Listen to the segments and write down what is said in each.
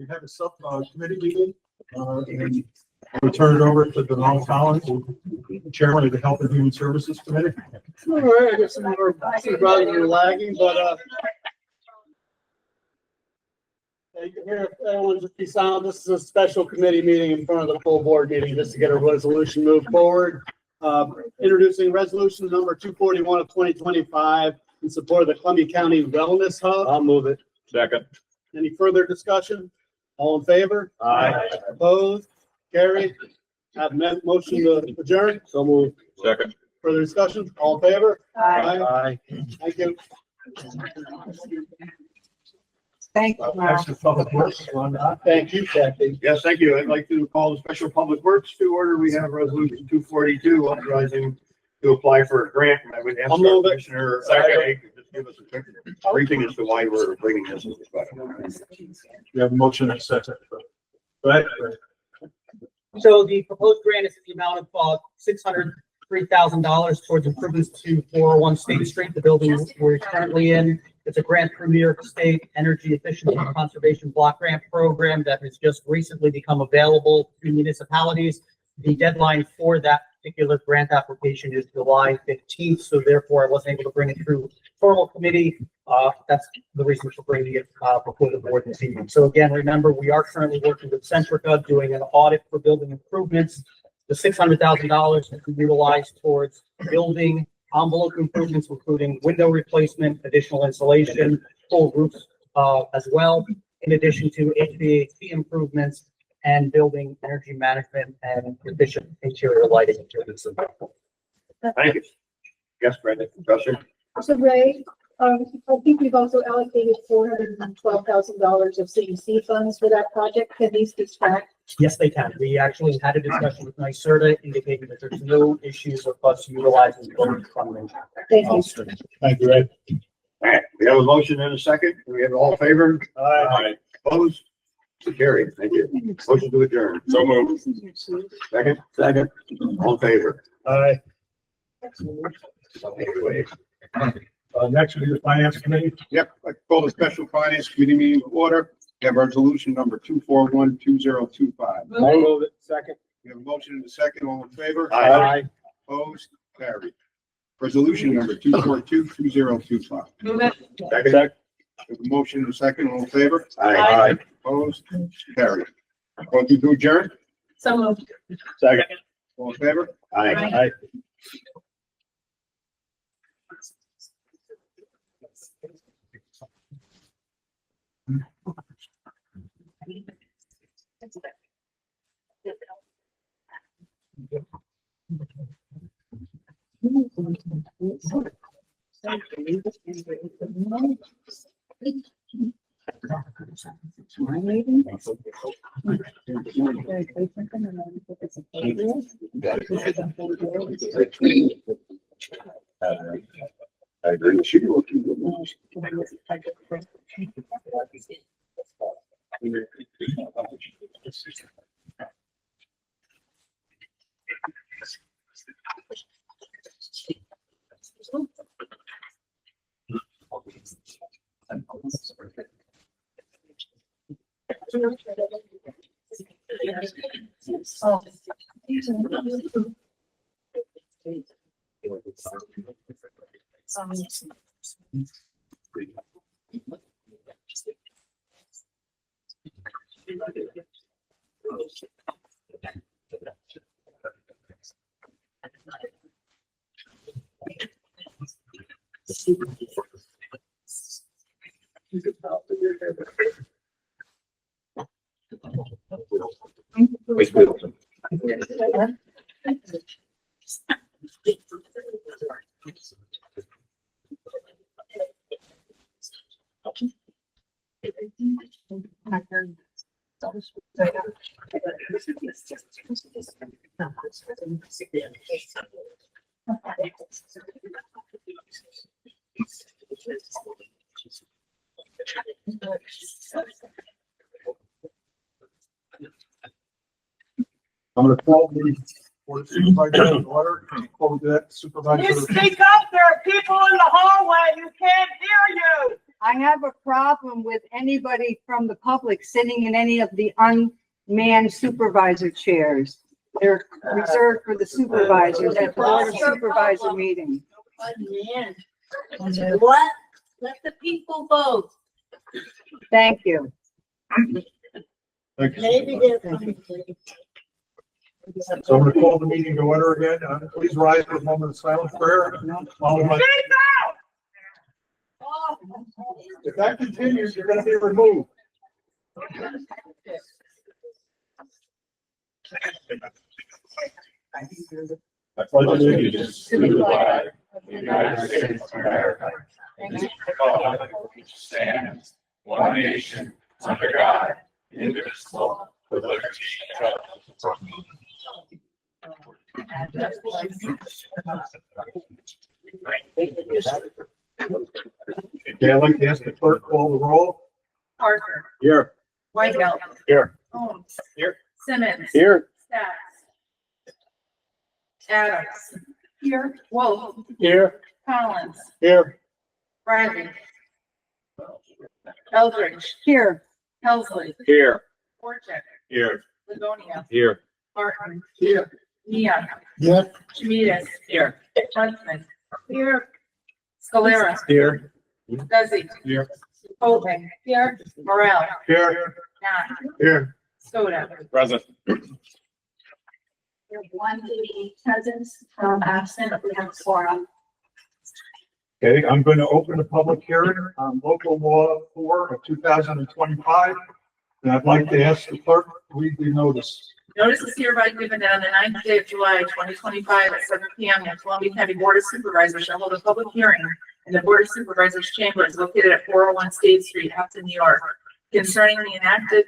We have a committee meeting, and we'll turn it over to Donald Collins, Chairman of the Health and Human Services Committee. All right, I guess some more rather lagging, but you can hear everyone just be silent. This is a special committee meeting in front of the full board meeting just to get a resolution moved forward. Introducing resolution number 241 of 2025 in support of the Columbia County Wellness Hub. I'll move it. Second. Any further discussion? All in favor? Aye. Opposed? Carried. Have motion to adjourn. So move. Second. Further discussion? All in favor? Aye. Thank you. Thank you. Next is Public Works. Thank you, Kathy. Yes, thank you. I'd like to call the Special Public Works to order. We have resolution 242 authorizing to apply for a grant. I would ask I'll move it. Commissioner Second. to just give us a quick briefing as to why we're bringing this as a special. We have a motion and a second. Go ahead. So the proposed grant is in the amount of $603,000 towards improvements to 401 State Street, the building we're currently in. It's a grant from New York State Energy Efficiency Conservation Block Grant Program that has just recently become available to municipalities. The deadline for that particular grant application is July 15th, so therefore I wasn't able to bring it through formal committee. That's the reason for bringing it before the board this evening. So again, remember, we are currently working with Centrica, doing an audit for building improvements. The $600,000 can be utilized towards building envelope improvements, including window replacement, additional insulation, full roofs as well, in addition to HVAC improvements and building energy management and efficient interior lighting improvements. Thank you. Yes, Brenda, Professor. So Ray, I think we've also allocated $412,000 of CEC funds for that project. Can these be tracked? Yes, they can. We actually had a discussion with NYSERDA indicating that there's no issues with us utilizing the funding. Thank you. Thank you, Ed. All right, we have a motion and a second. We have all in favor? Aye. Opposed? Carried. Thank you. Motion to adjourn. So moved. Second? Second. All in favor? Aye. Anyway. Next will be the Finance Committee. Yep, I call the special finance committee meeting to order. We have resolution number 241-2025. I'll move it. Second. We have a motion and a second. All in favor? Aye. Opposed? Carried. Resolution number 242-2025. Second? We have a motion and a second. All in favor? Aye. Opposed? Carried. Motion to adjourn. So moved. Second. All in favor? Aye. I agree. She will keep it. I'm going to call the Board of Supervisors in order. Call that You Supervisor. speak up, there are people in the hallway who can't hear you. I have a problem with anybody from the public sitting in any of the unmanned supervisor chairs. They're reserved for the supervisors at the board of supervisor meeting. What? Let the people vote. Thank you. Thank you. Maybe they're. So I'm going to call the meeting to order again. Please rise for a moment of silent prayer. Followed by- If that continues, you're going to be removed. I pledge allegiance to the flag of the United States of America, and to the republic which stands one nation under God, indivisible, with liberty and justice for all. Okay, I'd like to ask the clerk to call the roll. Parker. Here. Whitehall. Here. Holmes. Here. Simmons. Here. Stacks. Adams. Here. Wolf. Here. Collins. Here. Riley. Eldridge. Here, Helsley. Here. Borcheck. Here. Livonia. Here. Martin. Here. Neon. Yeah. Chemidas. Here. Huntsman. Here. Scalera. Here. Desi. Here. Colvin. Here. Morel. Here. Knott. Here. Skoda. Present. We have 188 present, absent, we have 4. Okay, I'm going to open the public hearing on local law 4 of 2025. And I'd like to ask the clerk to read the notice. Notice is hereby given that on the 9th day of July, 2025 at 7 p.m. the Columbia County Board of Supervisors shall hold a public hearing in the Board of Supervisors chambers located at 401 State Street, Hudson, New York, concerning the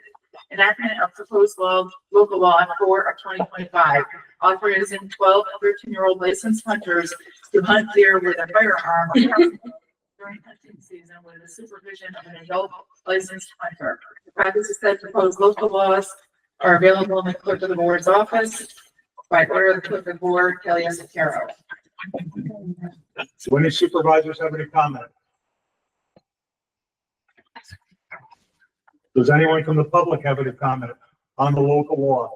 enactment of proposed local law 4 of 2025, authorizing 12 and 13-year-old licensed hunters to hunt deer with a firearm during hunting season with the supervision of an adult licensed hunter. The practice is that proposed local laws are available in the clerk of the board's office by order of the clerk of the board, Kelly Esotero. Do any supervisors have any comment? Does anyone from the public have any comment on the local law?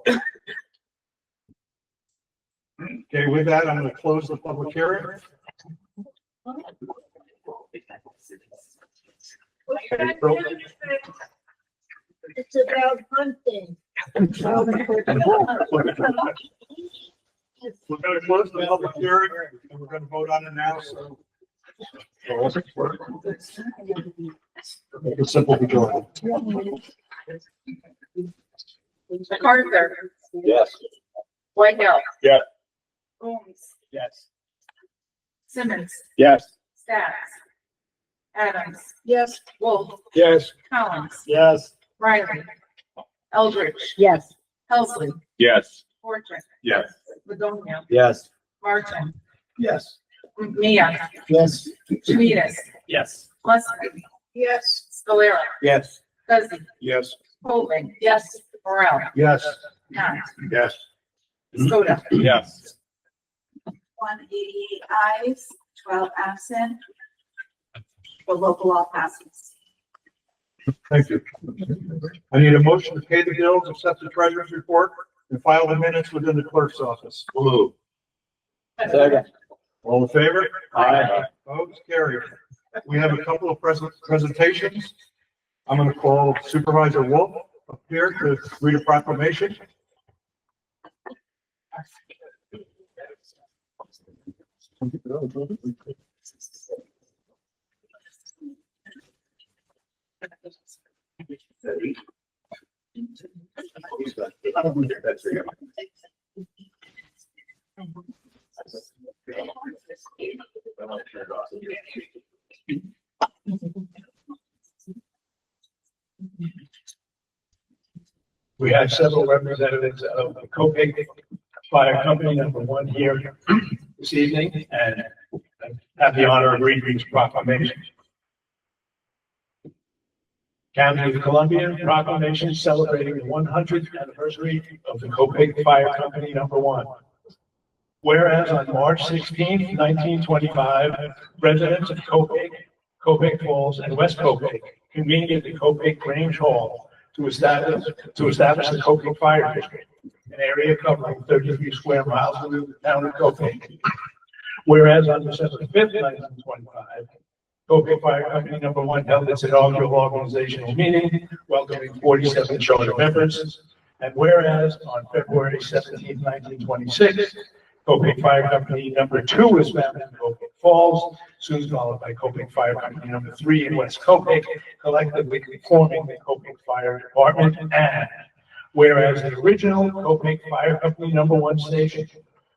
Okay, with that, I'm going to close the public hearing. It's about hunting. We're going to close the public hearing and we're going to vote on it now, so. Make a simple majority. MacArthur. Yes. Whitehall. Yes. Holmes. Yes. Simmons. Yes. Stacks. Adams. yes, Wolf. Yes. Collins. Yes. Riley. Eldridge. yes, Helsley. Yes. Borcheck. Yes. Livonia. Yes. Martin. Yes. Neon. Yes. Chemidas. Yes. Mustin. yes, Scalera. Yes. Desi. Yes. Colvin. Yes. Morel. Yes. Knott. Yes. Skoda. Yes. 188 ayes, 12 absent. The local law passes. Thank you. I need a motion to pay the bills, accept the treasurer's report, and file the minutes within the clerk's office. Move. Second. All in favor? Aye. Opposed? Carried. We have a couple of presentations. I'm going to call Supervisor Wolf up here to read a proclamation. We have several representatives of the Copake Fire Company #1 here this evening, and I have the honor of reading these proclamations. County of Columbia proclamation celebrating the 100th anniversary of the Copake Fire Company #1. Whereas on March 16th, 1925, residents of Copake Copic Falls, and West Copic, convened at the Copic Grange Hall to establish the Copic Fire District, an area covering 33 square miles within the town of Copic. Whereas on December 5th, 1925, Copic Fire Company Number 1 held its inaugural organizational meeting, welcoming 47 charter members. And whereas on February 17th, 1926, Copic Fire Company Number 2 was founded in Copic Falls, soon followed by Copic Fire Company Number 3 in West Copic, collectively forming the Copic Fire Department. And whereas the original Copic Fire Company Number 1 station,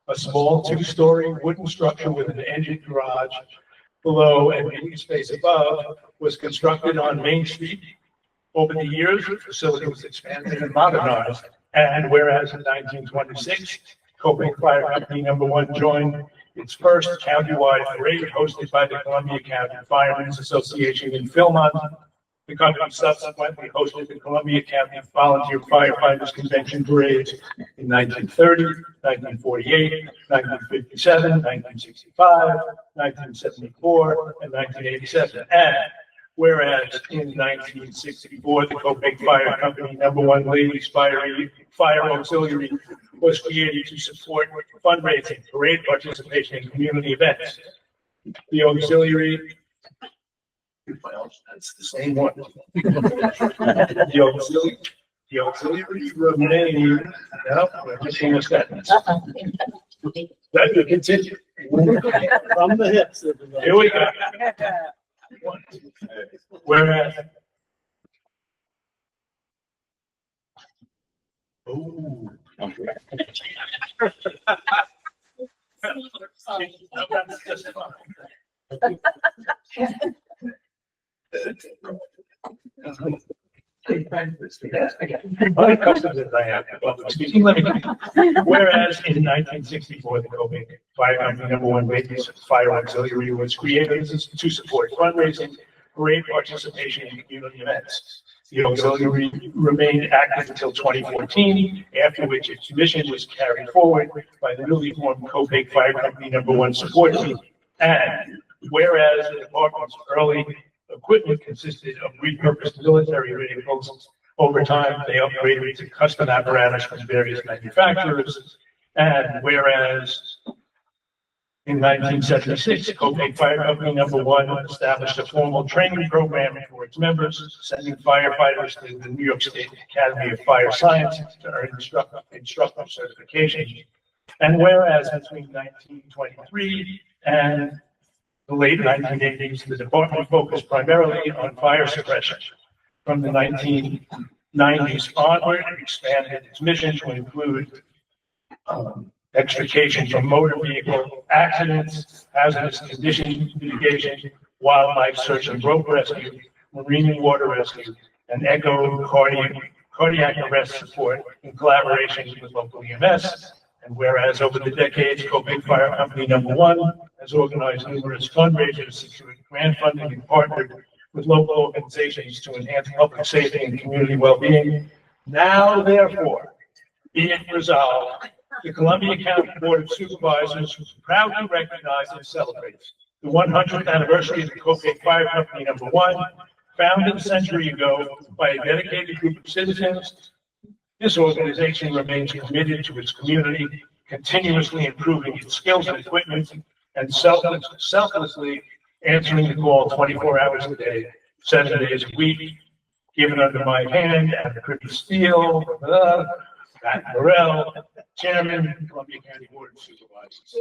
a small 2-story wooden structure with an engine garage below and meeting space above, was constructed on Main Street. Over the years, the facility was expanded and modernized. And whereas in 1926, Copic Fire Company Number 1 joined its first countywide parade hosted by the Columbia County Firemen's Association in Philmont. The company subsequently hosted the Columbia County Volunteer Firefighters Convention parades in 1930, 1948, 1957, 1965, 1974, and 1987. And whereas in 1964, the Copic Fire Company Number 1 Ladies Fire Auxiliary was created to support fundraising, parade participation, and community events. The auxiliary, that's the same one. The auxiliary remained, no, we're missing a sentence. That could continue. From the hips. Here we go. Whereas. Ooh. Whereas in 1964, the Copic Fire Company Number 1 Ladies Fire Auxiliary was created to support fundraising, parade participation, and community events. The auxiliary remained active until 2014, after which its mission was carried forward by the newly formed Copic Fire Company Number 1 support team. And whereas the department's early equipment consisted of repurposed military vehicles, over time they upgraded to custom apparatus from various manufacturers. And whereas in 1976, Copic Fire Company Number 1 established a formal training program for its members, sending firefighters to the New York State Academy of Fire Sciences to earn instructor certification. And whereas between 1923 and the late 1980s, the department focused primarily on fire suppression. From the 1990s onward, it expanded its mission to include extrication from motor vehicle accidents, hazardous condition mitigation, wildlife search and rope rescue, marine and water rescue, and echo cardiac arrest support in collaboration with local EMS. And whereas over the decades, Copic Fire Company Number 1 has organized numerous fundraisers, secured grant funding, and partnered with local organizations to enhance public safety and community well-being. Now, therefore, be it resolved, the Columbia County Board of Supervisors proudly recognizes and celebrates the 100th anniversary of the Copic Fire Company Number 1, founded a century ago by a dedicated group of citizens. This organization remains committed to its community, continuously improving its skills and equipment, and selflessly answering the call 24 hours a day, 7 days a week, given under my hand, and Crippy Steele, Matt Morrell, Chairman, Columbia County Board of Supervisors.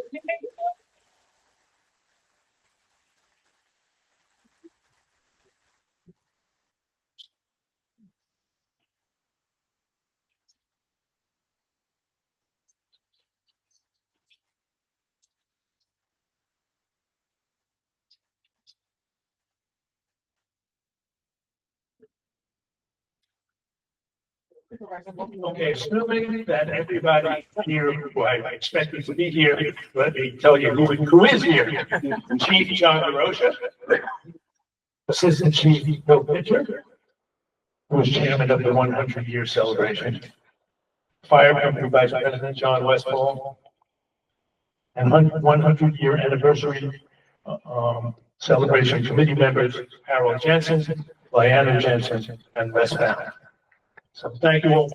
Okay, assuming that everybody here who I expected to be here, let me tell you who is here. Chief John DeRocha, Assistant Chief Bill Pitcher, who is chairman of the 100-year celebration, Fire Company Vice President John Westfall, and 100-year anniversary Celebration Committee members Harold Jensen, Diana Jensen, and Les Ballard. So thank you all.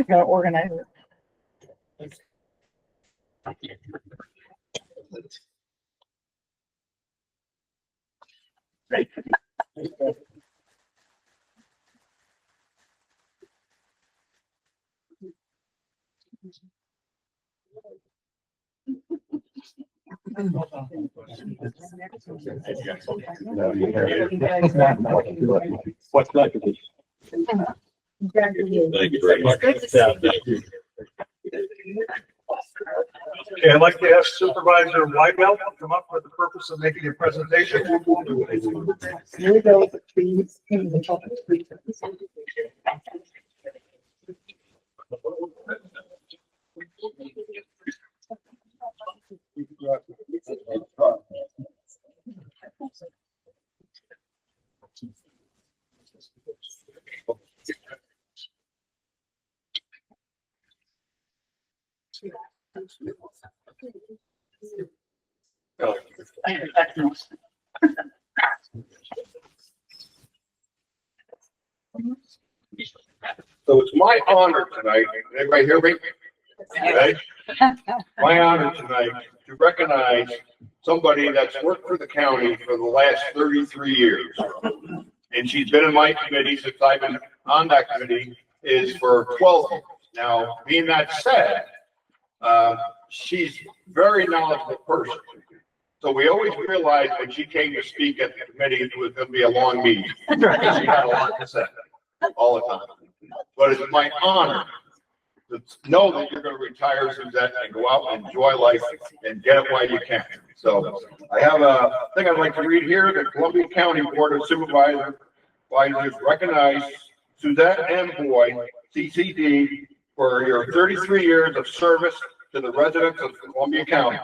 Gotta organize it. What's that? Thank you very much. Good to see you. Okay, I'd like to ask Supervisor Weigelt to come up for the purpose of making a presentation. Here we go with the trees in the top of the tree. So it's my honor tonight, everybody hear me? Okay? My honor tonight to recognize somebody that's worked for the county for the last 33 years. And she's been in my committee since I've been on that committee is for 12 years. Now, being that said, she's very knowledgeable person. So we always realized when she came to speak at the committee, it was going to be a long meeting. She had a lot to say all the time. But it's my honor to know that you're going to retire, Suzette, and go out and enjoy life and get it while you can. So I have a thing I'd like to read here. The Columbia County Board of Supervisors recognize Suzette M. Boyd, CCD, for your 33 years of service to the residents of Columbia County,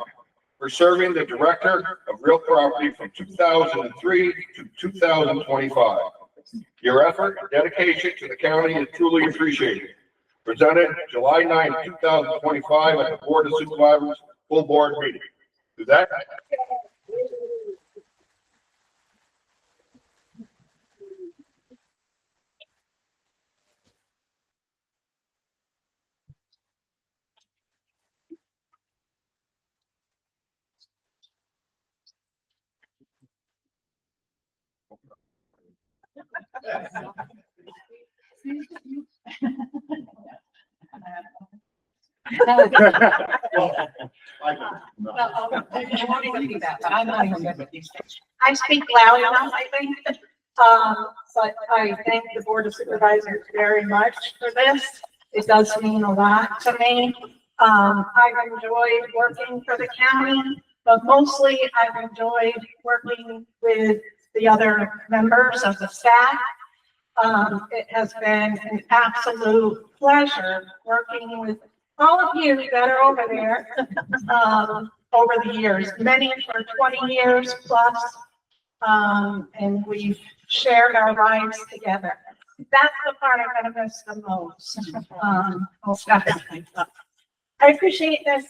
for serving the Director of Real Property from 2003 to 2025. Your effort and dedication to the county is truly appreciated. Presented July 9, 2025 at the Board of Supervisors full board meeting. Is that? I speak loud enough, I think. But I thank the Board of Supervisors very much for this. It does mean a lot to me. I've enjoyed working for the county, but mostly I've enjoyed working with the other members of the staff. It has been an absolute pleasure working with all of you that are over there, over the years, many for 20 years plus. And we've shared our lives together. That's the part I'm gonna miss the most. Most definitely. I appreciate this.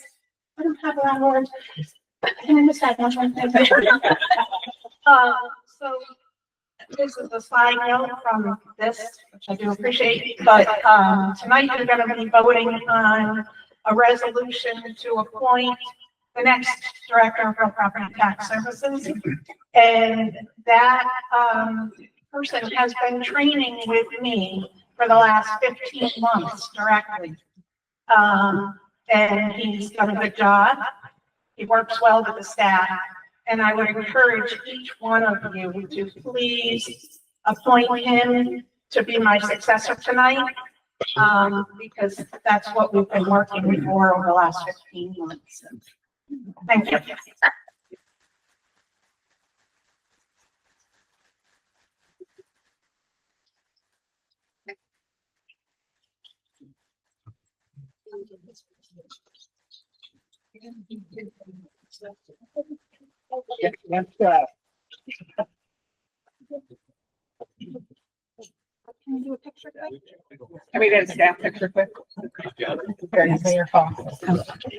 I don't have a lot of words. Can I miss that one? So this is a side note from this, which I do appreciate, but tonight you're going to be voting on a resolution to appoint the next Director of Real Property Tax Services. And that person has been training with me for the last 15 months directly. And he's done a good job. He works well with the staff. And I would encourage each one of you to please appoint him to be my successor tonight, because that's what we've been working for over the last 15 months. Thank you. Can we do a picture quick? Can we get a staff picture quick? Here, use your phone.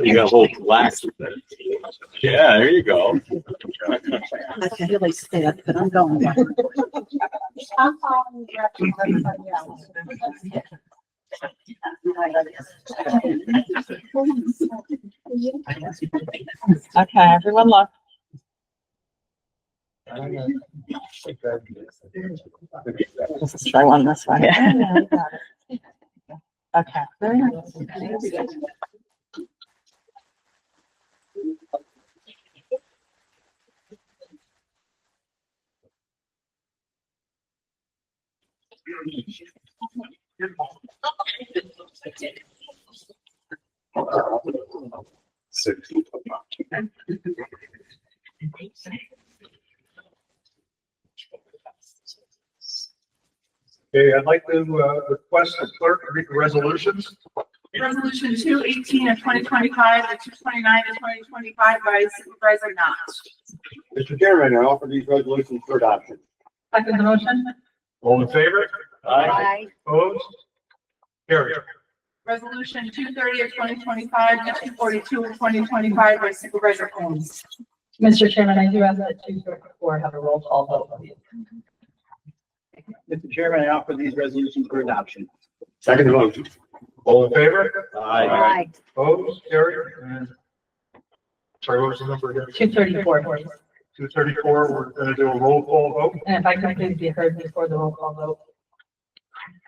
You got a whole glass. Yeah, there you go. I can really stand, but I'm going. I'm following the directions of everybody else. Okay, everyone look. Let's try one this way. Okay. Very nice. Okay, I'd like to, request the clerk to read the resolutions. Resolution 218 of 2025 and 229 of 2025 by Supervisor Knott. Mr. Chairman, I offer these resolutions for adoption. Second the motion? All in favor? Aye. Opposed? Carried. Resolution 230 of 2025 and 242 of 2025 by Supervisor Holmes. Mr. Chairman, I do ask that 234 have a roll call vote, please. Mr. Chairman, I offer these resolutions for adoption. Second motion. All in favor? Aye. Opposed? Carried. And sorry, what was the number again? 234, please. 234, we're gonna do a roll call vote. And if I could please be heard before the roll call vote.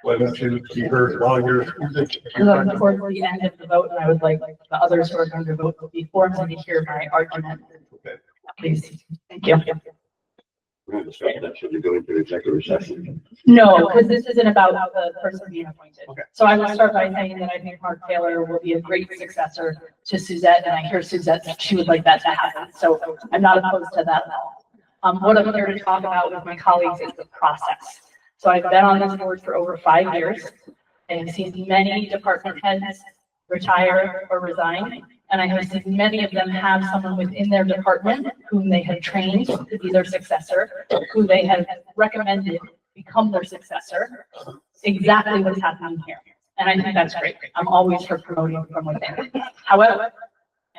Why don't you keep her while you're. Because towards the end of the vote, and I would like the others who are going to vote before me to hear my argument. Okay. Please. Thank you. Should we go into executive session? No, because this isn't about the person being appointed. Okay. So I will start by saying that I think Mark Taylor will be a great successor to Suzette, and I hear Suzette, she would like that to happen. So I'm not opposed to that at all. What I'm here to talk about with my colleagues is the process. So I've been on this board for over 5 years and seen many department heads retire or resign. And I have seen many of them have someone within their department whom they have trained to be their successor, who they have recommended become their successor. Exactly what's happening here. And I think that's great. I'm always for promoting from within. However,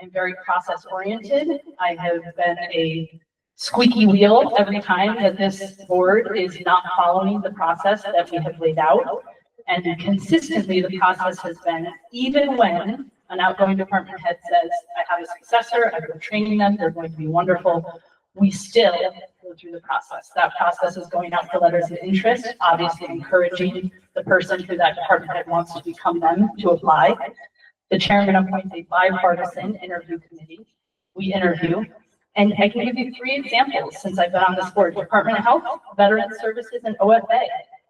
I'm very process oriented. I have been a squeaky wheel every time that this board is not following the process that we have laid out. And consistently, the process has been, even when an outgoing department head says, I have a successor, I've been training them, they're going to be wonderful, we still go through the process. That process is going out for letters of interest, obviously encouraging the person who that department head wants to become them to apply. The chairman appoints a bipartisan interview committee. We interview. And I can give you 3 examples since I've been on this board: Department of Health, Veterans Services, and OFA.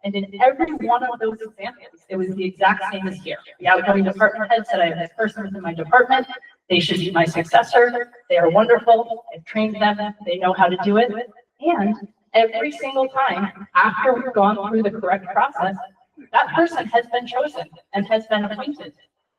And in every one of those examples, it was the exact same as here. The outgoing department head said, I have this person within my department. They should be my successor. They are wonderful. I've trained them. They know how to do it. And every single time after we've gone through the correct process, that person has been chosen and has been appointed.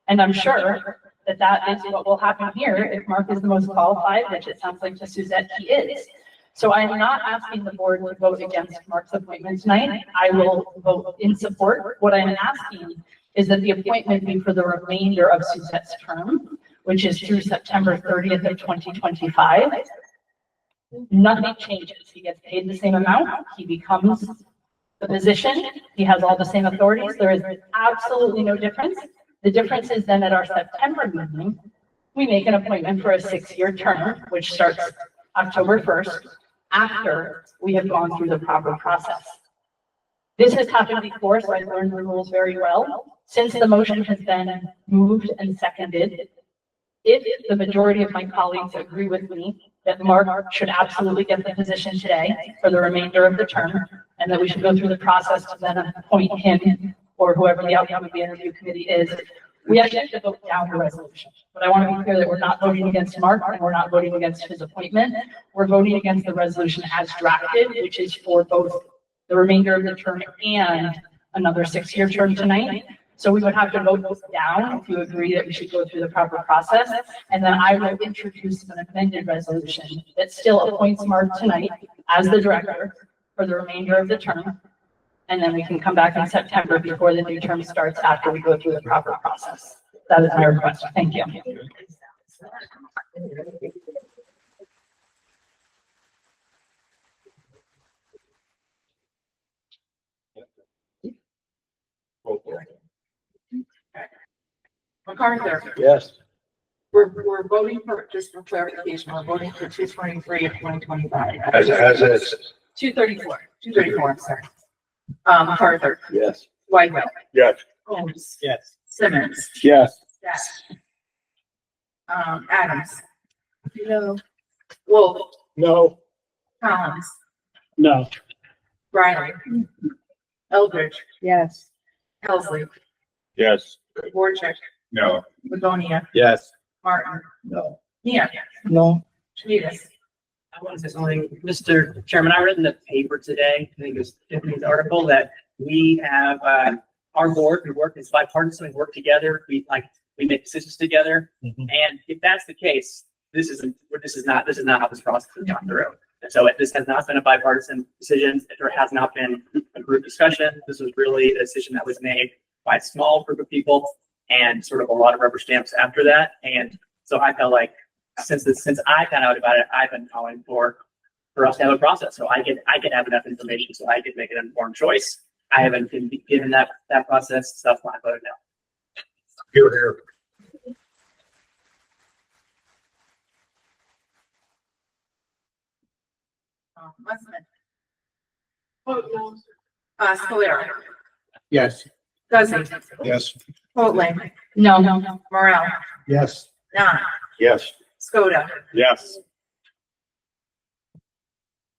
And I'm sure that that is what will happen here if Mark is the most qualified, which it sounds like to Suzette he is. So I'm not asking the board to vote against Mark's appointment tonight. I will vote in support. What I'm asking is that the appointment be for the remainder of Suzette's term, which is through September 30th of 2025. Nothing changes. He gets paid the same amount. He becomes the position. He has all the same authorities. There is absolutely no difference. The difference is then at our September meeting, we make an appointment for a 6-year term, which starts October 1st, after we have gone through the proper process. This has happened before, so I've learned the rules very well. Since the motion has been moved and seconded, if the majority of my colleagues agree with me that Mark should absolutely get the position today for the remainder of the term, and that we should go through the process to then appoint him or whoever the outcome of the interview committee is, we actually have to vote down the resolution. But I want to be clear that we're not voting against Mark and we're not voting against his appointment. We're voting against the resolution as drafted, which is for both the remainder of the term and another 6-year term tonight. So we would have to vote those down if you agree that we should go through the proper process. And then I will introduce an amended resolution that still appoints Mark tonight as the director for the remainder of the term. And then we can come back in September before the new term starts after we go through the proper process. That is my request. Thank you. MacArthur, Yes. we're voting for, just for clarification, we're voting for 223 of 2025. As is. 234, I'm sorry. MacArthur, Yes. Whitehall, Yes. Holmes, Yes. Simmons, Yes. Dash. Adams. No. Wolf, No. Collins, No. Riley, Eldridge, Yes. Helsley, Yes. Warcheck, No. Livonia, Yes. Martin, No. Ian, No. Schmidt. I want to say something, Mr. Chairman, I read in the paper today, I think it was Tiffany's article, that we have, our board, we work, it's bipartisan, we work together, we make decisions together. And if that's the case, this is not how this process has gone through. And so this has not been a bipartisan decision, there has not been a group discussion, this was really a decision that was made by a small group of people and sort of a lot of rubber stamps after that. And so I felt like since I found out about it, I've been calling for us to have a process. So I can have enough information so I can make an informed choice. I haven't been given that process, so that's why I voted no. Here, here. Westman. Scalera, Yes. Guzzi, Yes. Hoagland, No. Morel, Yes. Knopf, Yes. Scoda, Yes.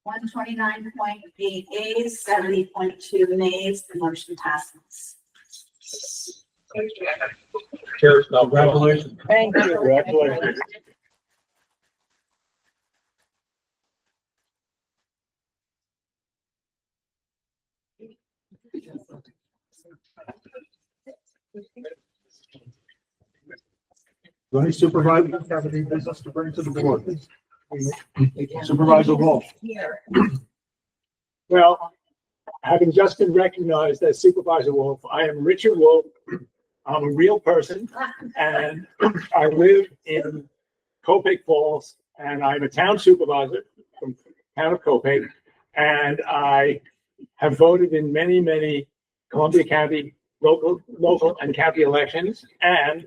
129.8 ayes, 70.2 nays, the motion passes. Congratulations. Thank you. Congratulations. Do any supervisors have any business to bring to the board? Supervisor Wolf. Well, having just been recognized as Supervisor Wolf, I am Richard Wolf. I'm a real person and I live in Copic Falls and I'm a town supervisor from town of Copic. And I have voted in many, many Columbia County local and county elections and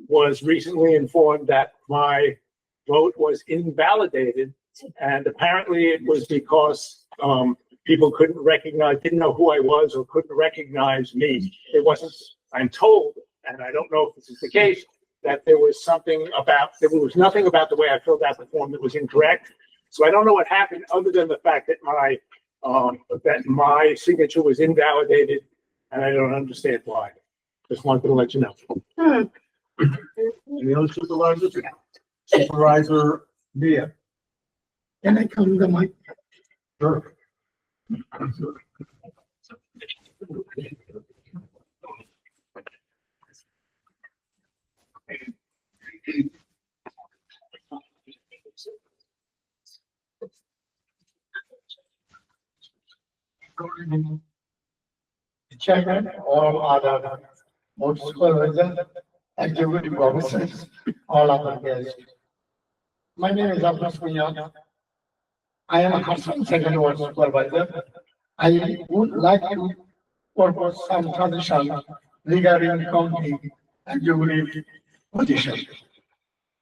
was recently informed that my vote was invalidated. And apparently it was because people didn't know who I was or couldn't recognize me. It wasn't, I'm told, and I don't know if this is the case, that there was nothing about the way I filled out the form that was incorrect. So I don't know what happened other than the fact that my signature was invalidated and I don't understand why. Just wanted to let you know. Any other supervisors? Supervisor Mia. Can I come to the mic? Sure. Chairman, all other board supervisors, activity officers, all other guests. My name is Abdul Sunyan. I am a concerned second ward supervisor. I would like to propose some transition regarding county and jubilee position.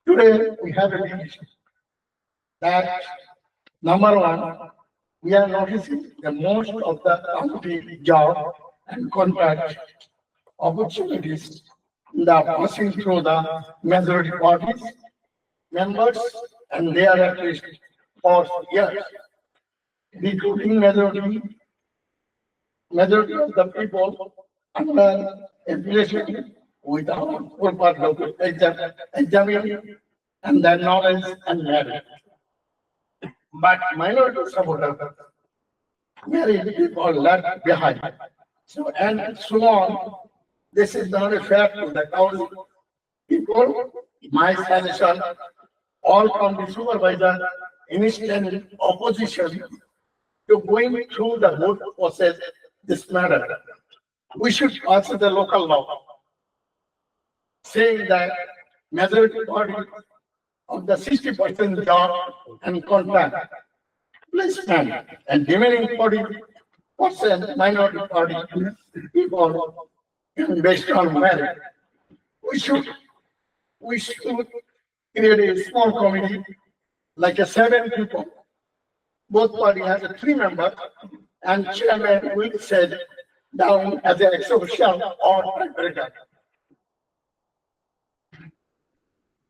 Today, we have a condition that number one, we are noticing that most of the county job and contract opportunities that are passing through the majority parties, members, and they are at least for years. Recruiting majority of the people under affiliation without full part of examining and their knowledge and merit. But minority supporters, many people left behind. So, and so on, This is not a fair to the county people. My suggestion, all county supervisor, initial opposition to going through the whole process, this matter. We should pass the local law saying that majority party of the 60% job and contract placement and remaining 40% minority party people based on merit. We should create a small committee, like a 7 people. Both party has a 3 member, and chairman will sit down as an official or secretary.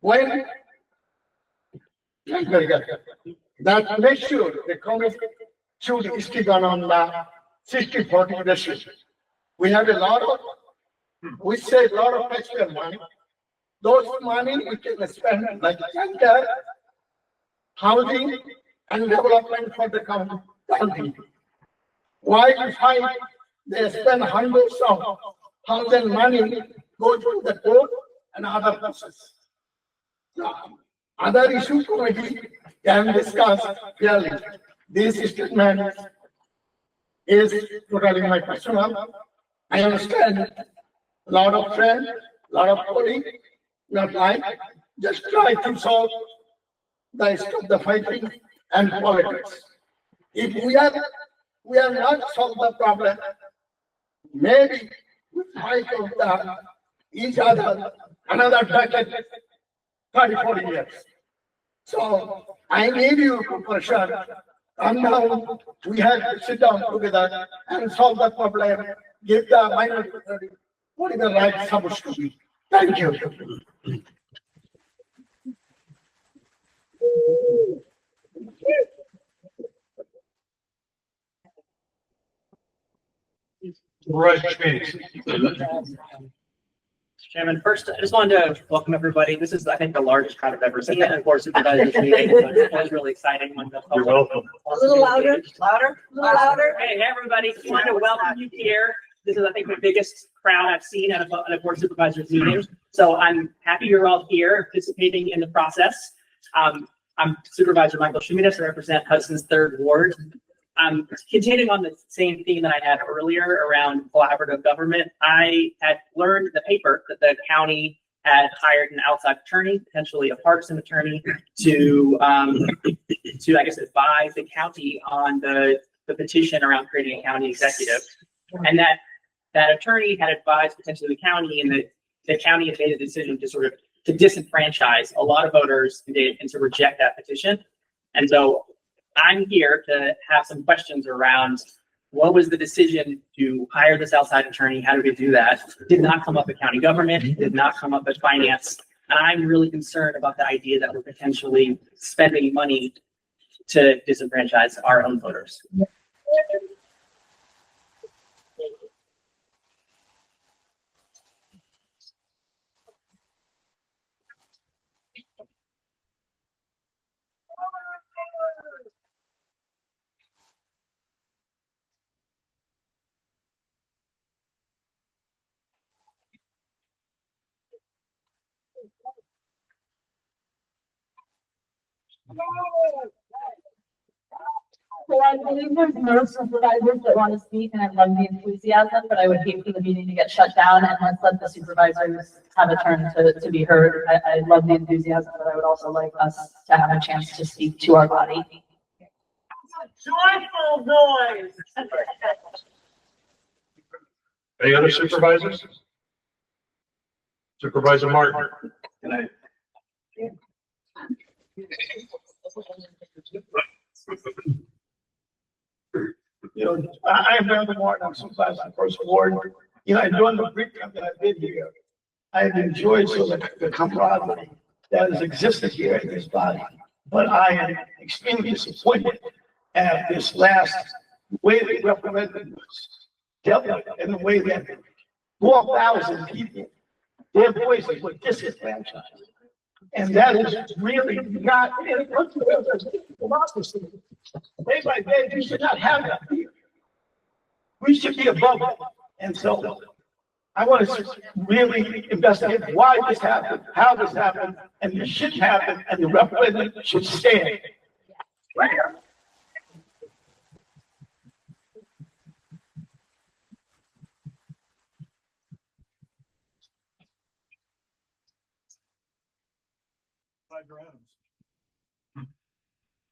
When that make sure the committee should stick on the 60-40 ratio. We have a lot of, we save a lot of taxpayer money. Those money we can spend like healthcare, housing, and development for the county. Why we find they spend hundreds of thousand money go to the court and other process. Other issue committee can discuss clearly. This statement is totally my personal. I understand a lot of friends, a lot of colleagues, not like, just try to solve the stop the fighting and politics. If we are not solved the problem, maybe we fight of each other another decade, 30, 40 years. So I need you to pressure. Come down, we have to sit down together and solve the problem, give the minority what is the right supposed to be. Thank you. Chairman, first, I just wanted to welcome everybody. This is, I think, the largest crowd I've ever seen at a board of supervisors meeting. So it was really exciting when the. You're welcome. A little louder, louder, a little louder. Hey, everybody, just wanted to welcome you here. This is, I think, the biggest crowd I've seen at a board of supervisors meeting. So I'm happy you're all here participating in the process. I'm Supervisor Michael Shumidas. I represent Hudson's 3rd Ward. Continuing on the same theme that I had earlier around collaborative government, I had learned in the paper that the county had hired an outside attorney, potentially a partisan attorney, to I guess advise the county on the petition around creating a county executive, and that attorney had advised potentially the county, and the county had made a decision to disenfranchise a lot of voters and to reject that petition, and so I'm here to have some questions around what was the decision to hire this outside attorney? How did we do that? Did not come up at county government, did not come up at finance. And I'm really concerned about the idea that we're potentially spending money to disenfranchise our own voters. So I believe there's no supervisors that want to speak, and I love the enthusiasm, but I would hate for the meeting to get shut down, and let's let the supervisors have a turn to be heard. I love the enthusiasm, but I would also like us to have a chance to speak to our body. Joyful noise. Any other supervisors? Supervisor Martin. Good night. You know, I'm Brandon Martin, I'm supervisor on First Ward. You know, during the brief time that I've been here, I've enjoyed the camaraderie that has existed here in this body. But I am extremely disappointed at this last way the referendum was dealt with, and the way that 4,000 people, their voices were disenfranchised. And that is really not democracy. Day by day, we should not have that here. We should be above it. And so I want to really investigate why this happened, how this happened, and this should happen, and the referendum should stand. Right here.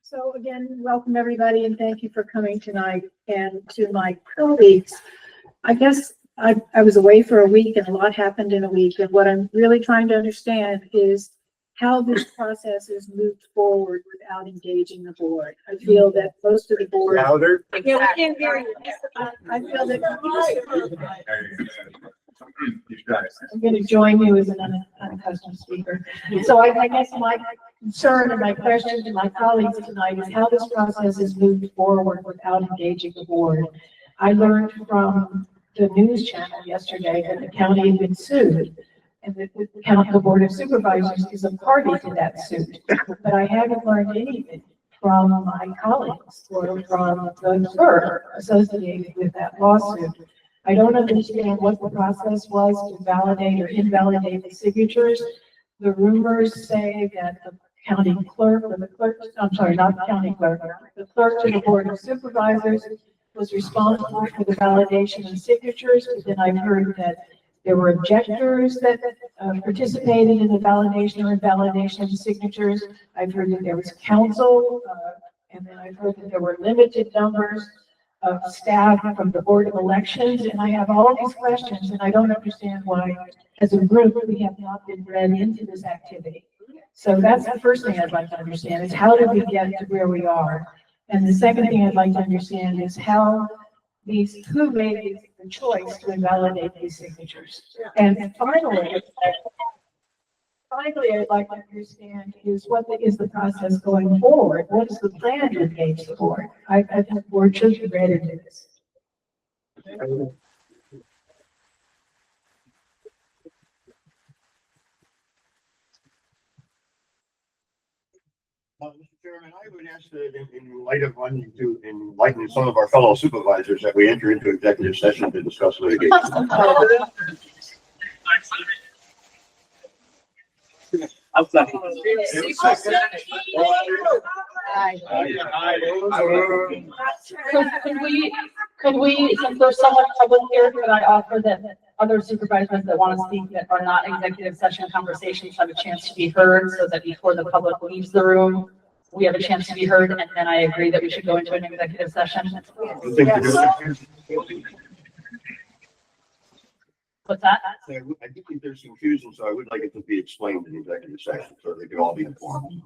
So again, welcome everybody and thank you for coming tonight. And to my colleagues, I guess I was away for a week and a lot happened in a week. And what I'm really trying to understand is how this process is moved forward without engaging the board. I feel that most of the board. Louder. Yeah, we can't hear you. I feel that. I'm going to join you as an unaccustomed speaker. So I guess my concern and my question to my colleagues tonight is how this process is moved forward without engaging the board. I learned from the news channel yesterday that the county had been sued and that the Board of Supervisors is a party to that suit. But I haven't learned anything from my colleagues or from the clerk associated with that lawsuit. I don't understand what the process was to validate or invalidate the signatures. The rumors say that the county clerk, or the clerk, I'm sorry, not the county clerk, the clerk to the Board of Supervisors was responsible for the validation of signatures. But then I've heard that there were objectors that participated in the validation or invalidation of the signatures. I've heard that there was counsel, and then I've heard that there were limited numbers of staff from the Board of Elections, and I have all these questions, and I don't understand why, as a group, we have not been read into this activity. So that's the first thing I'd like to understand, is how did we get to where we are? And the second thing I'd like to understand is who made the choice to invalidate these signatures? And finally, I'd like to understand is what is the process going forward? What is the plan to engage the board? I think the board should be ready to do this. Mr. Chairman, I would ask that in light of wanting to enlighten some of our fellow supervisors that we enter into executive session to discuss litigation. Outside. So could we, since there's so much public here, could I offer that other supervisors that want to speak that are not executive session conversations have a chance to be heard, so that before the public leaves the room, we have a chance to be heard, and then I agree that we should go into an executive session? What's that? I think there's confusion, so I would like it to be explained in executive session so they can all be informed.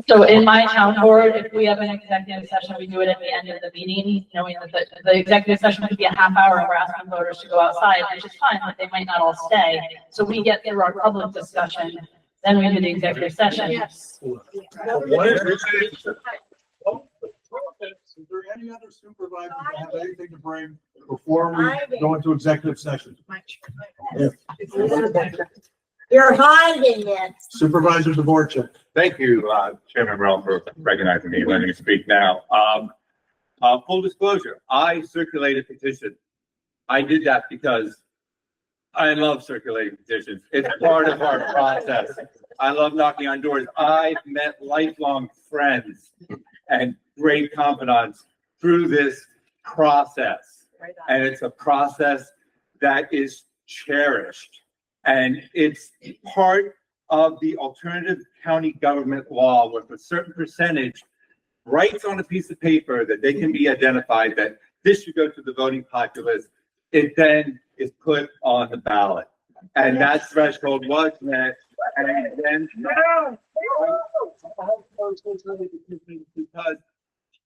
So in my town board, if we have an executive session, we do it at the end of the meeting, knowing that the executive session could be a half hour and we're asking voters to go outside, which is fine, but they might not all stay. So we get through our public discussion, then we do the executive session. Yes. Is there any other supervisors that have anything to bring before we go into executive session? You're hiding it. Supervisor Dvorak. Thank you, Chairman Brown, for recognizing me and letting me speak now. Full disclosure, I circulated petition. I did that because I love circulating petitions. It's part of our process. I love knocking on doors. I've met lifelong friends and great confidants through this process. And it's a process that is cherished. And it's part of the alternative county government law with a certain percentage writes on a piece of paper that they can be identified that this should go to the voting populace. It then is put on the ballot. And that threshold was met. And then because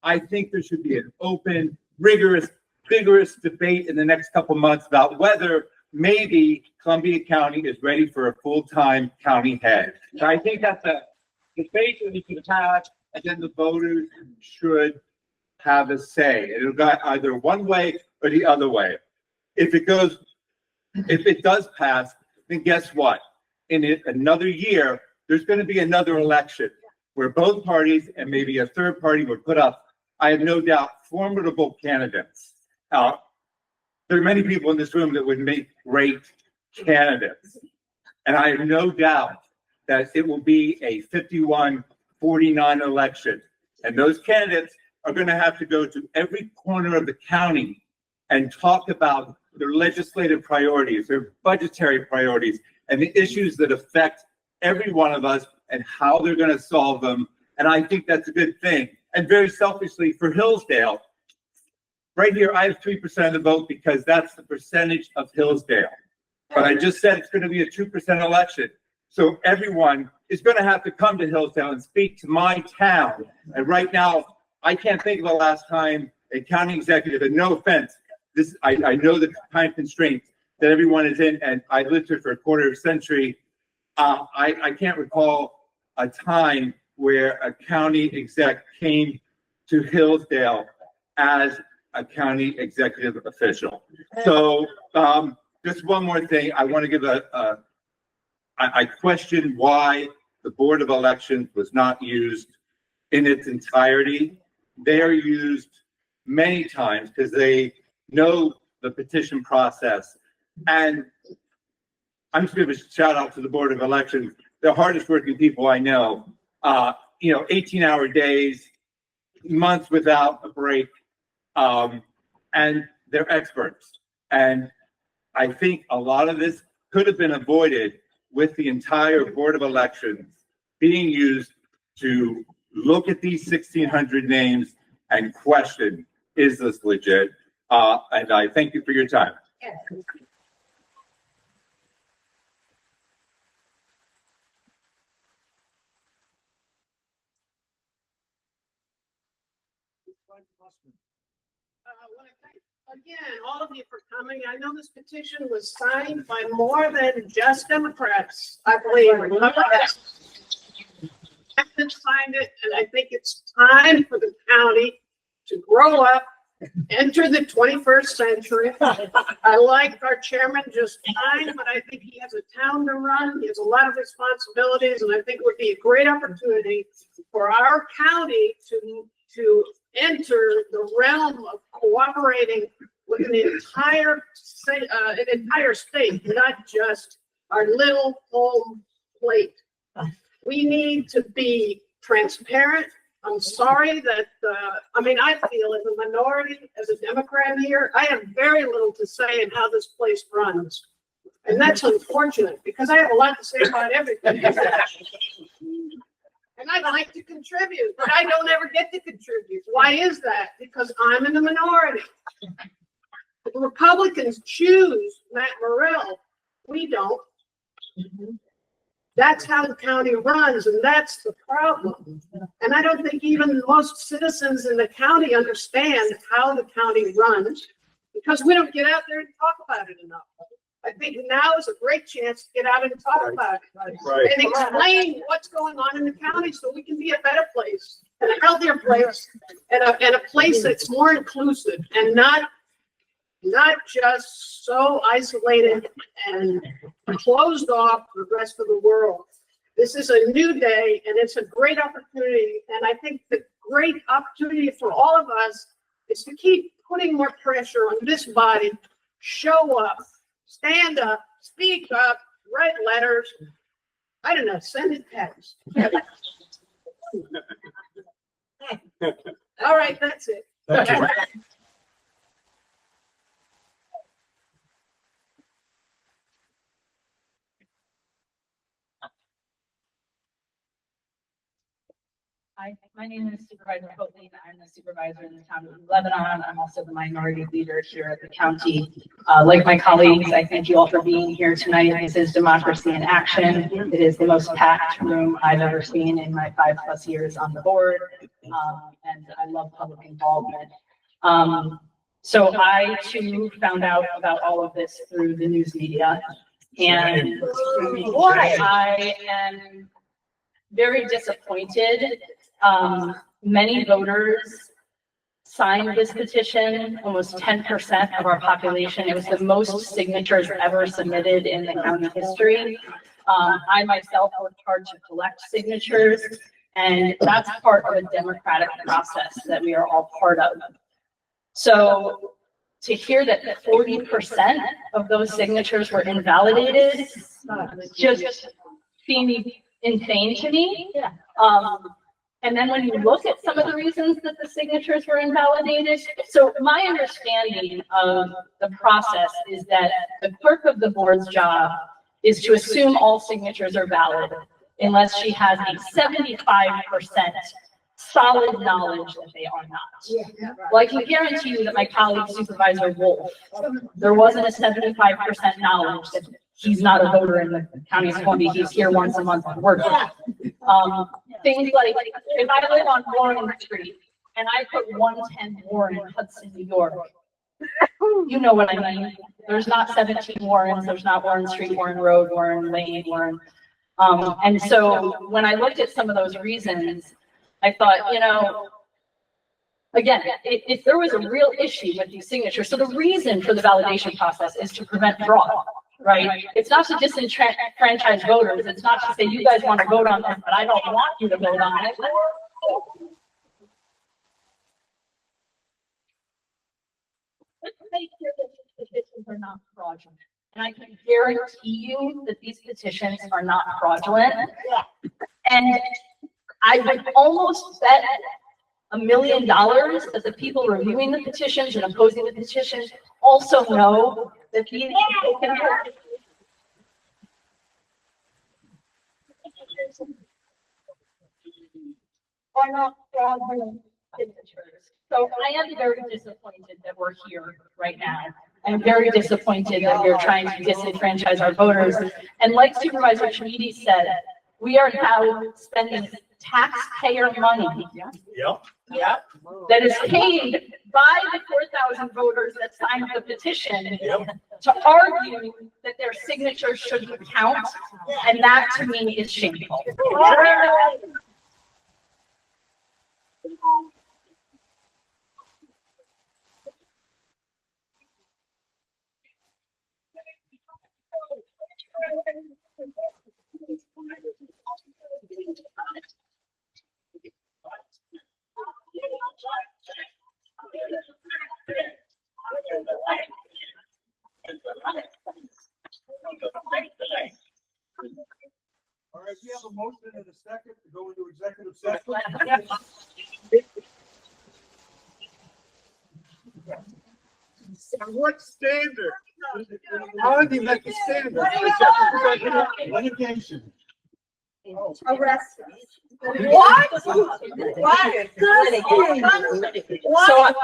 I think there should be an open, rigorous, vigorous debate in the next couple months about whether maybe Columbia County is ready for a full-time county head. So I think that's a debate that we should have, and then the voters should have a say. It'll go either one way or the other way. If it does pass, then guess what? In another year, there's going to be another election where both parties and maybe a third party would put up, I have no doubt, formidable candidates. there are many people in this room that would make great candidates. And I have no doubt that it will be a 51-49 election. And those candidates are going to have to go to every corner of the county and talk about their legislative priorities, their budgetary priorities, and the issues that affect every one of us and how they're going to solve them. And I think that's a good thing. And very selfishly for Hillsdale, right here, I have 3% of the vote because that's the percentage of Hillsdale. But I just said it's going to be a 2% election. So everyone is going to have to come to Hillsdale and speak to my town. And right now, I can't think of the last time a county executive, and no offense, I know the time constraints that everyone is in, and I lived here for a quarter of a century. I can't recall a time where a county exec came to Hillsdale as a county executive official. So just one more thing, I want to give I question why the Board of Elections was not used in its entirety. They are used many times because they know the petition process. And I'm just going to give a shout out to the Board of Elections, the hardest working people I know. 18-hour days, months without a break, and they're experts. And I think a lot of this could have been avoided with the entire Board of Elections being used to look at these 1,600 names and question, is this legit? And I thank you for your time. Again, all of you for coming. I know this petition was signed by more than just Democrats, I believe. I signed it, and I think it's time for the county to grow up, enter the 21st century. I like our chairman just fine, but I think he has a town to run. He has a lot of responsibilities, and I think it would be a great opportunity for our county to enter the realm of cooperating with an entire state, not just our little home plate. We need to be transparent. I'm sorry that, I feel as a minority, as a Democrat here, I have very little to say in how this place runs. And that's unfortunate because I have a lot to say about everything. And I'd like to contribute, but I don't ever get to contribute. Why is that? Because I'm in the minority. The Republicans choose Matt Morrell. We don't. That's how the county runs, and that's the problem. And I don't think even most citizens in the county understand how the county runs because we don't get out there and talk about it enough. I think now is a great chance to get out and talk about it and explain what's going on in the county so we can be a better place and a healthier place and a place that's more inclusive and not just so isolated and closed off the rest of the world. This is a new day and it's a great opportunity. And I think the great opportunity for all of us is to keep putting more pressure on this body, show up, stand up, speak up, write letters. I don't know, send it text. All right, that's it. Hi, my name is Supervisor Houghton. I'm the supervisor in the town of Lebanon. I'm also the minority leader here at the county. Like my colleagues, I thank you all for being here tonight. This is Democracy in Action. It is the most packed room I've ever seen in my 5+ years on the board. And I love public involvement. So I too found out about all of this through the news media. And I am very disappointed. Many voters signed this petition, almost 10% of our population. It was the most signatures ever submitted in the county history. I myself worked hard to collect signatures, and that's part of a democratic process that we are all part of. So to hear that 40% of those signatures were invalidated just seemed insane to me. And then when you look at some of the reasons that the signatures were invalidated, so my understanding of the process is that the clerk of the board's job is to assume all signatures are valid unless she has a 75% solid knowledge that they are not. Well, I can guarantee you that my colleague Supervisor Wolf, there wasn't a 75% knowledge that he's not a voter in the county of Columbia. He's here once a month and works. Things like, if I live on Warren Street and I put 110 Warren, Hudson, New York, you know what I mean. There's not 17 Warrens. There's not Warren Street, Warren Road, Warren Lane, Warren. And so when I looked at some of those reasons, I thought, you know, again, if there was a real issue with these signatures, so the reason for the validation process is to prevent fraud, right? It's not to disenfranchise voters. It's not to say you guys want to vote on this, but I don't want you to vote on it. Let's make sure that these petitions are not fraudulent. And I can guarantee you that these petitions are not fraudulent. And I would almost bet $1 million that the people reviewing the petitions and opposing the petitions also know that these are not fraudulent signatures. So I am very disappointed that we're here right now. I'm very disappointed that we're trying to disenfranchise our voters. And like Supervisor Chmedy said, we are now spending taxpayer money that is paid by the 4,000 voters that signed the petition to argue that their signatures shouldn't count. And that to me is shameful. All right, we have a motion and a second to go into executive session. What standard? How do you make the standard? Litigation. Arrest. What? So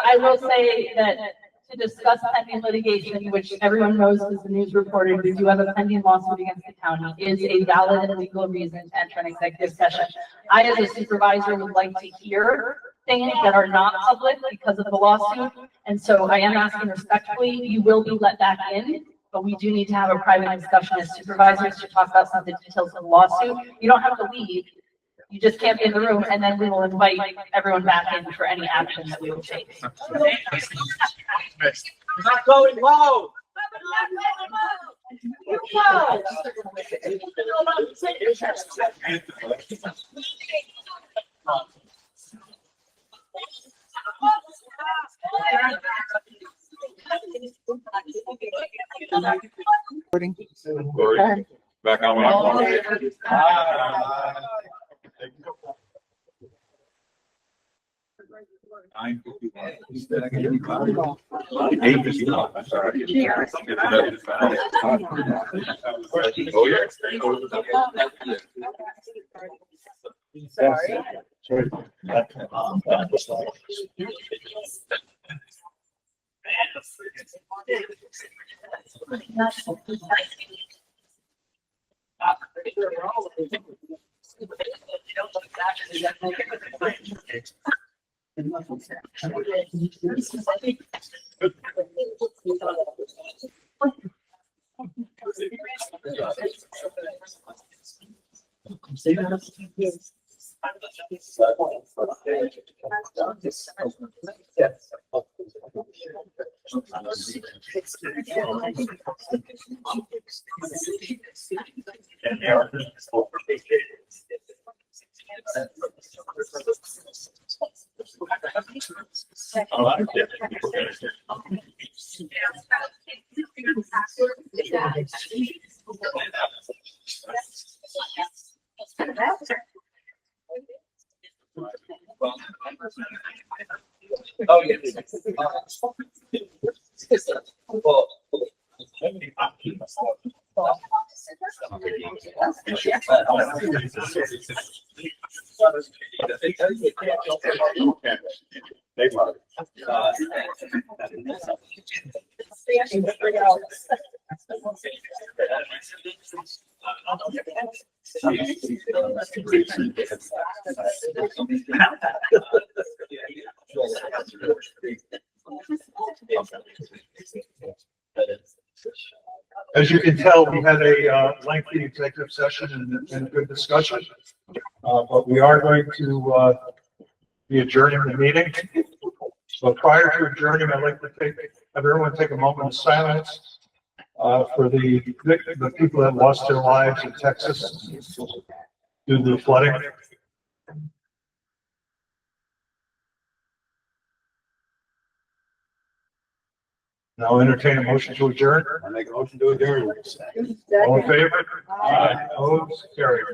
I will say that to discuss pending litigation, which everyone knows is the news reporter, we do have a pending lawsuit against the county, is a valid and legal reason to enter an executive session. I, as a supervisor, would like to hear things that are not public because of the lawsuit. And so I am asking respectfully, you will be let back in, but we do need to have a private discussion as supervisors to talk about some of the details of the lawsuit. You don't have to leave. You just can't be in the room, and then we will invite everyone back in for any action that we will take. Not going low. Back on. I'm sorry. Oh, yeah. Oh, yes. Well, As you can tell, we had a lengthy executive session and good discussion. But we are going to be adjourning the meeting. So prior to adjourning, I'd like to have everyone take a moment of silence for the people that lost their lives in Texas due to the flooding. Now entertain a motion to adjourn. I make a motion to adjourn. All in favor? Aye. Opposed? Carried.